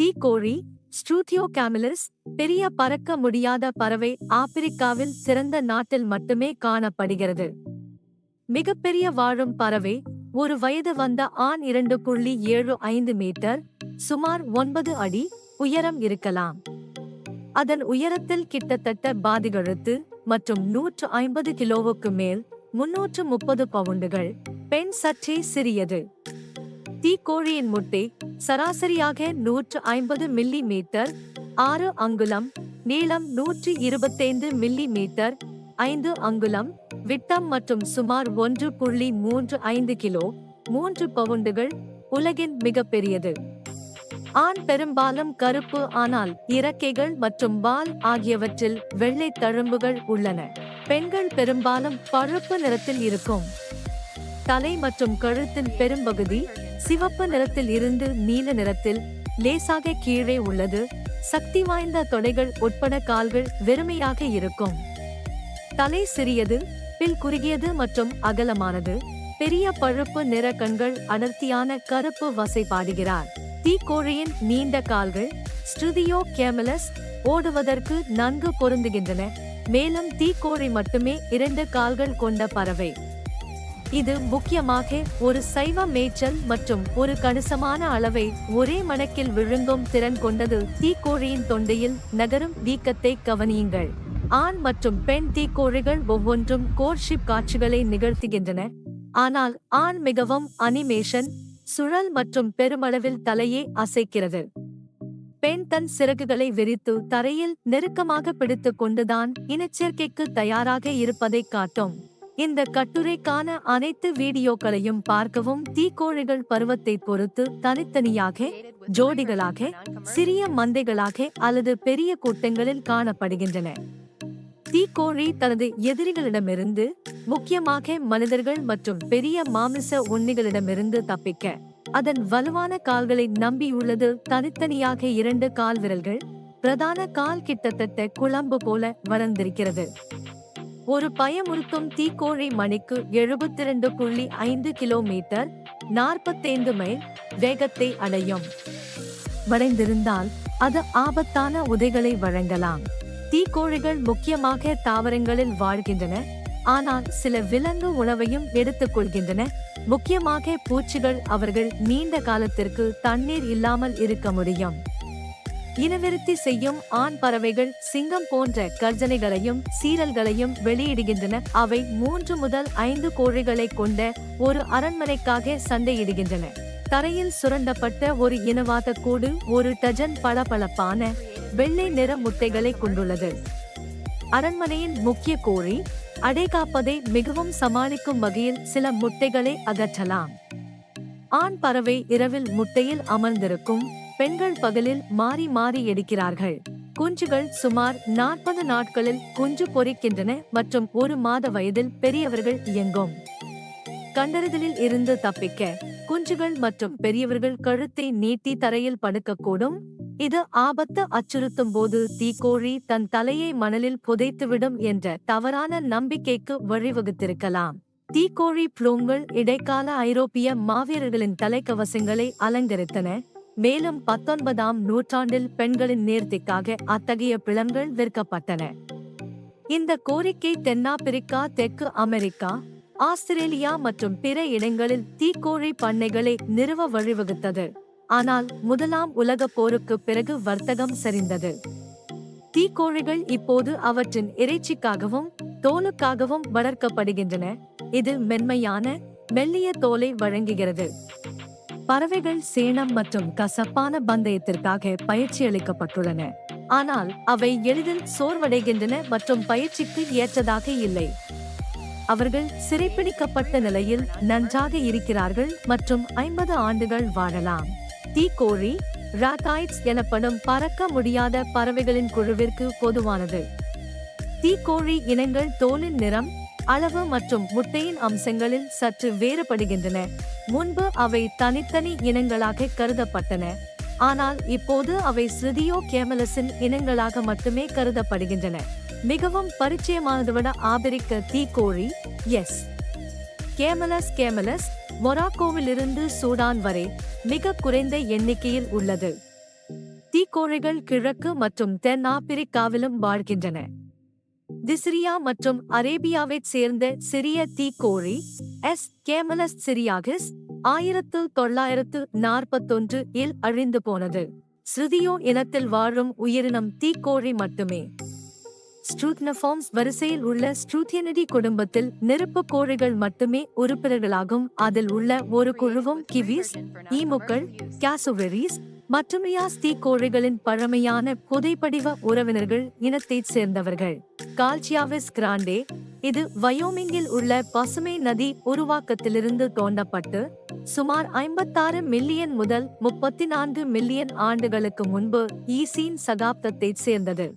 தீக்கோழி ஸ்ட்ரூத்தியோ கேமிலிஸ் பெரிய பறக்க முடியாத பறவை ஆப்பிரிக்காவில் சிறந்த நாட்டில் மட்டுமே காணப்படுகிறது. மிகப்பெரிய வாழும் பறவை ஒரு வயது வந்த ஆண் 2.75 மீட்டர் சுமார் 9 அடி உயரம் இருக்கலாம். அதன் உயரத்தில் கிட்டத்தட்ட பாதிகழுத்து மற்றும் 150 கிலோவுக்கு மேல் 330 பவுண்டுகள். பெண் சற்றே சிறியது. தீக்கோழியின் முட்டை சராசரியாக 150 மில்லி மீட்டர் 6 அங்குலம் நீளம், 125 மில்லி மீட்டர் 5 அங்குலம் விட்டம் மற்றும் சுமார் 1.35 கிலோ 3 பவுண்டுகள். உலகின் மிகப்பெரியது. ஆண் பெரும்பாலும் கருப்பு, ஆனால் இறக்கைகள் மற்றும் வால் ஆகியவற்றில் வெள்ளை தழும்புகள் உள்ளன. பெண்கள் பெரும்பாலும் பழுப்பு நிறத்தில் இருக்கும். தலை மற்றும் கழுத்தின் பெரும்பகுதி சிவப்பு நிறத்தில் இருந்து நீல நிறத்தில் லேசாக கீழே உள்ளது. சக்தி வாய்ந்த தொடைகள் உட்பட கால்கள் வெறுமையாக இருக்கும். தலை சிறியது, பில் குறுகியது மற்றும் அகலமானது. பெரிய பழுப்பு நிற கண்கள், அடர்த்தியான கருப்பு வசைபாடுகிறார். தீக்கோழியின் நீண்ட கால்கள் ஸ்ட்ருதியோ கேமிலஸ் ஓடுவதற்கு நன்கு பொருந்துகின்றன. மேலும் தீக்கோழி மட்டுமே 2 கால்கள் கொண்ட பறவை. இது முக்கியமாக ஒரு சைவ மேய்ச்சல் மற்றும் ஒரு கணிசமான அளவை ஒரே மடக்கில் விழுங்கும் திறன் கொண்டது. தீக்கோழியின் தொண்டையில் நகரும் வீக்கத்தை கவனியுங்கள். ஆண் மற்றும் பெண் தீக்கோழிகள் ஒவ்வொன்றும் கோர்ட்ஷிப் காட்சிகளை நிகழ்த்துகின்றன. ஆனால் ஆண் மிகவும் அனிமேஷன், சுழல் மற்றும் பெருமளவில் தலையை அசைக்கிறது. பெண் தன் சிறகுகளை விரித்து தரையில் நெருக்கமாக பிடித்துக் கொண்டுதான் இனச்சேர்க்கைக்கு தயாராக இருப்பதை காட்டும். இந்த கட்டுரைக்கான அனைத்து வீடியோக்களையும் பார்க்கவும். தீக்கோழிகள் பருவத்தை பொறுத்து தனித்தனியாக, ஜோடிகளாக, சிறிய மந்தைகளாக அல்லது பெரிய கூட்டங்களில் காணப்படுகின்றன. தீக்கோழி தனது எதிரிகளிடமிருந்து, முக்கியமாக மனிதர்கள் மற்றும் பெரிய மாமிச உண்ணிகளிடமிருந்து தப்பிக்க அதன் வலுவான கால்களை நம்பியுள்ளது. தனித்தனியாக 2 கால் விரல்கள். பிரதான கால் கிட்டத்தட்ட குழம்பு போல வளர்ந்திருக்கிறது. ஒரு பயமுறுத்தும் தீக்கோழி மணிக்கு 72.5 கிலோமீட்டர் 45 மைல் வேகத்தை அடையும். வளைந்திருந்தால் அது ஆபத்தான உதைகளை வழங்கலாம். தீக்கோழிகள் முக்கியமாக தாவரங்களில் வாழ்கின்றன, ஆனால் சில விலங்கு உணவையும் எடுத்துக்கொள்கின்றன. முக்கியமாக பூச்சிகள். அவர்கள் நீண்ட காலத்திற்கு தண்ணீர் இல்லாமல் இருக்க முடியும். இனவிருத்தி செய்யும் ஆண் பறவைகள் சிங்கம் போன்ற கர்ஜனைகளையும் சீறல்களையும் வெளியிடுகின்றன. அவை 3 முதல் 5 கோழிகளை கொண்ட ஒரு அரண்மனைக்காக சண்டையிடுகின்றன. தரையில் சுரண்டப்பட்ட ஒரு இனவாத கூடு ஒரு டஜன் பளபளப்பான வெள்ளை நிற முட்டைகளை கொண்டுள்ளது. அரண்மனையின் முக்கிய கோழி அடைகாப்பதை மிகவும் சமாளிக்கும் வகையில் சில முட்டைகளை அகற்றலாம். ஆண் பறவை இரவில் முட்டையில் அமர்ந்திருக்கும். பெண்கள் பகலில் மாறி மாறி எடுக்கிறார்கள். குஞ்சுகள் சுமார் 40 நாட்களில் குஞ்சு பொரிக்கின்றன மற்றும் 1 மாத வயதில் பெரியவர்கள் இயங்கும். கண்டறிதலில் இருந்து தப்பிக்க குஞ்சுகள் மற்றும் பெரியவர்கள் கழுத்தை நீட்டி தரையில் படுக்கக்கூடும். இது ஆபத்து அச்சுறுத்தும் போது தீக்கோழி தன் தலையை மணலில் புதைத்துவிடும் என்ற தவறான நம்பிக்கைக்கு வழிவகுத்திருக்கலாம். தீக்கோழி ப்ளூம்கள் இடைக்கால ஐரோப்பிய மாவீரர்களின் தலைக்கவசங்களை அலங்கரித்தன. மேலும் 19ஆம் நூற்றாண்டில் பெண்களின் நேர்த்திக்காக அத்தகைய பிளம்கள் விற்கப்பட்டன. இந்த கோரிக்கை தென்னாப்பிரிக்கா, தெற்கு அமெரிக்கா, ஆஸ்திரேலியா மற்றும் பிற இடங்களில் தீக்கோழி பண்ணைகளை நிறுவ வழிவகுத்தது. ஆனால் 1ஆம் உலகப் போருக்கு பிறகு வர்த்தகம் சரிந்தது. தீக்கோழிகள் இப்போது அவற்றின் இறைச்சிக்காகவும் தோலுக்காகவும் வளர்க்கப்படுகின்றன. இது மென்மையான, மெல்லிய தோலை வழங்குகிறது. பறவைகள் சேணம் மற்றும் கசப்பான பந்தயத்திற்காக பயிற்சி அளிக்கப்பட்டுள்ளன, ஆனால் அவை எளிதில் சோர்வடைகின்றன மற்றும் பயிற்சிக்கு ஏற்றதாக இல்லை. அவர்கள் சிறைப்பிடிக்கப்பட்ட நிலையில் நன்றாக இருக்கிறார்கள் மற்றும் 50 ஆண்டுகள் வாழலாம். தீக்கோழி ராக்காய்ட்ஸ் எனப்படும் பறக்க முடியாத பறவைகளின் குழுவிற்கு பொதுவானது. தீக்கோழி இனங்கள் தோலின் நிறம், அளவு மற்றும் முட்டையின் அம்சங்களில் சற்று வேறுபடுகின்றன. முன்பு அவை தனித்தனி இனங்களாக கருதப்பட்டன, ஆனால் இப்போது அவை ஸ்ட்ருதியோ கேமிலஸின் இனங்களாக மட்டுமே கருதப்படுகின்றன. மிகவும் பரிச்சயமானதுவிட ஆபிரிக்க தீக்கோழி எஸ் கேமிலஸ் மொராக்கோவிலிருந்து சூடான் வரை மிக குறைந்த எண்ணிக்கையில் உள்ளது. தீக்கோழிகள் கிழக்கு மற்றும் தென் ஆப்பிரிக்காவிலும் வாழ்கின்றன. திசிரியா மற்றும் அரேபியாவைச் சேர்ந்த சிறிய தீக்கோழி எஸ். கேமலஸ் சிரியாகிஸ் 1941 இல் அழிந்து போனது. ஸ்ருதியோ இனத்தில் வாழும் உயிரினம் தீக்கோழி மட்டுமே. ஸ்ட்ரூத்னஃபார்ம்ஸ் வரிசையில் உள்ள ஸ்ட்ரூத்தியனிடி குடும்பத்தில் நெருப்பு கோழிகள் மட்டுமே உறுப்பினர்களாகும். அதில் உள்ள ஒரு குழுவும் கிவிஸ், ஈமுக்கள், கேசுவெரிஸ் மற்றும் தீக்கோழிகளின் பழமையான புதைப்படிவ உறவினர்கள் இனத்தைச் சேர்ந்தவர்கள். கால்சியாவிஸ் கிராண்டே, இது வயோமிங்கில் உள்ள பசுமை நதி உருவாக்கத்திலிருந்து தோண்டப்பட்டு சுமார் 56 மில்லியன் முதல் 34 மில்லியன் ஆண்டுகளுக்கு முன்பு ஈசீன் சகாப்தத்தைச் சேர்ந்தது.